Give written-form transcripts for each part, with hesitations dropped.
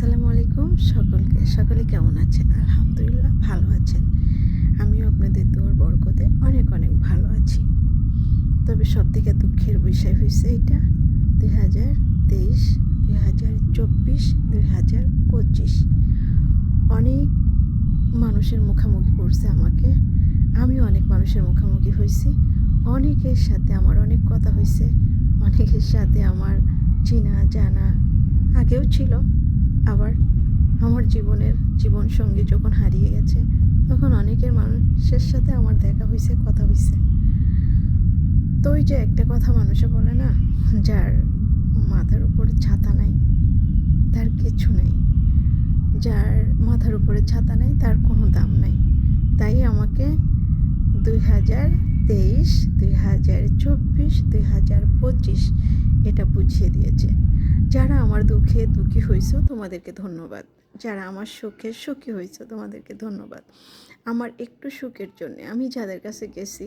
আসসালামু আলাইকুম সকলে কেমন আছেন? আলহামদুলিল্লাহ ভালো আছেন। আমিও আপনাদের দোয়ার বরকতে অনেক ভালো আছি। তবে সবথেকে দুঃখের বিষয় হইছে এইটা ২০২৩, ২০২৪, ২০২৫ অনেক মানুষের মুখামুখি করছে আমাকে। আমিও অনেক মানুষের মুখামুখি হইছি। অনেকের সাথে আমার অনেক কথা হইছে। অনেকের সাথে আমার চেনা জানা আগেও ছিল। আবার আমার জীবনসঙ্গী যখন হারিয়ে গেছে তখন অনেকের মানুষের সাথে আমার দেখা হইছে, কথা হইছে। তো ওই যে একটা কথা মানুষে বলে না, যার মাথার উপরে ছাতা নাই তার কিছু নেই, যার মাথার উপরে ছাতা নেই তার কোনো দাম নাই। তাই আমাকে ২০২৩, ২০২৪, ২০২৫ এটা বুঝিয়ে দিয়েছে। যারা আমার দুঃখে দুঃখী হয়েছো তোমাদেরকে ধন্যবাদ, যারা আমার সুখে সুখী হয়েছো তোমাদেরকে ধন্যবাদ। আমার একটু সুখের জন্য আমি যাদের কাছে গেছি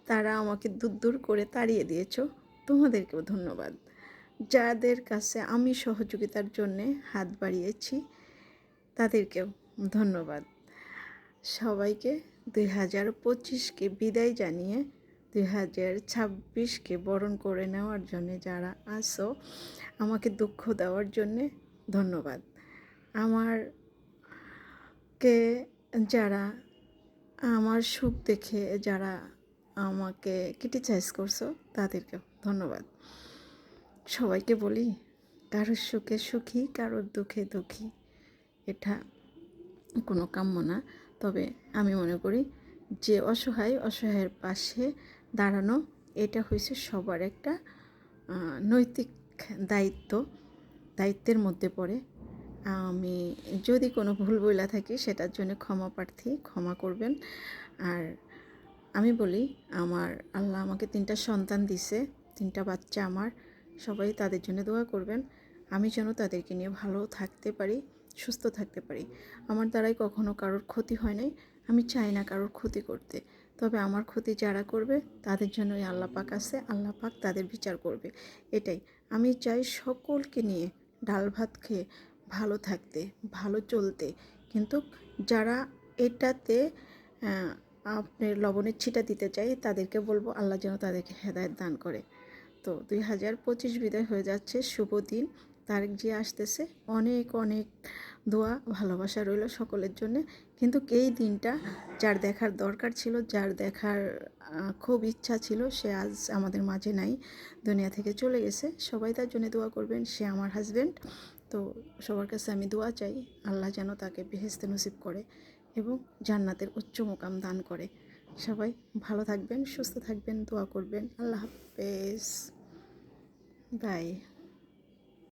তারা আমাকে দূর করে তাড়িয়ে দিয়েছো, তোমাদেরকেও ধন্যবাদ। যাদের কাছে আমি সহযোগিতার জন্যে হাত বাড়িয়েছি তাদেরকেও ধন্যবাদ। সবাইকে ২০২৫কে বিদায় জানিয়ে ২০২৬কে বরণ করে নেওয়ার জন্যে যারা আসো, আমাকে দুঃখ দেওয়ার জন্যে ধন্যবাদ। আমারকে যারা আমার সুখ দেখে যারা আমাকে ক্রিটিসাইজ করছো তাদেরকেও ধন্যবাদ। সবাইকে বলি, কারোর সুখে সুখী কারোর দুঃখে দুঃখী এটা কোনো কাম্য না। তবে আমি মনে করি যে অসহায়ের পাশে দাঁড়ানো এটা হয়েছে সবার একটা নৈতিক দায়িত্বের মধ্যে পড়ে। আমি যদি কোনো ভুল বইলা থাকি সেটার জন্য ক্ষমা প্রার্থী, ক্ষমা করবেন। আর আমি বলি, আমার আল্লাহ আমাকে 3টা সন্তান দিছে, 3টা বাচ্চা আমার, সবাই তাদের জন্য দোয়া করবেন। আমি যেন তাদেরকে নিয়ে ভালো থাকতে পারি, সুস্থ থাকতে পারি। আমার দ্বারাই কখনো কারোর ক্ষতি হয় নাই, আমি চাই না কারোর ক্ষতি করতে। তবে আমার ক্ষতি যারা করবে তাদের জন্যই আল্লাহ পাক আছে, আল্লাহ পাক তাদের বিচার করবে। এটাই আমি চাই, সকলকে নিয়ে ডাল ভাত খেয়ে ভালো থাকতে, ভালো চলতে। কিন্তু যারা এটাতে আপনার লবণের ছিটা দিতে চাই তাদেরকে বলবো আল্লাহ যেন তাদেরকে হেদায়েত দান করে। তো ২০২৫ বিদায় হয়ে যাচ্ছে, শুভ দিন, তারিখ যে আসতেছে। অনেক দোয়া ভালোবাসা রইল সকলের জন্য। কিন্তু এই দিনটা যার দেখার দরকার ছিল, যার দেখার খুব ইচ্ছা ছিল, সে আজ আমাদের মাঝে নাই, দুনিয়া থেকে চলে গেছে। সবাই তার জন্য দোয়া করবেন। সে আমার হাজব্যান্ড। তো সবার কাছে আমি দোয়া চাই, আল্লাহ যেন তাকে বেহেশতে নসিব করে এবং জান্নাতের উচ্চ মুকাম দান করে। সবাই ভালো থাকবেন, সুস্থ থাকবেন, দোয়া করবেন। আল্লাহ হাফেজ, বাই।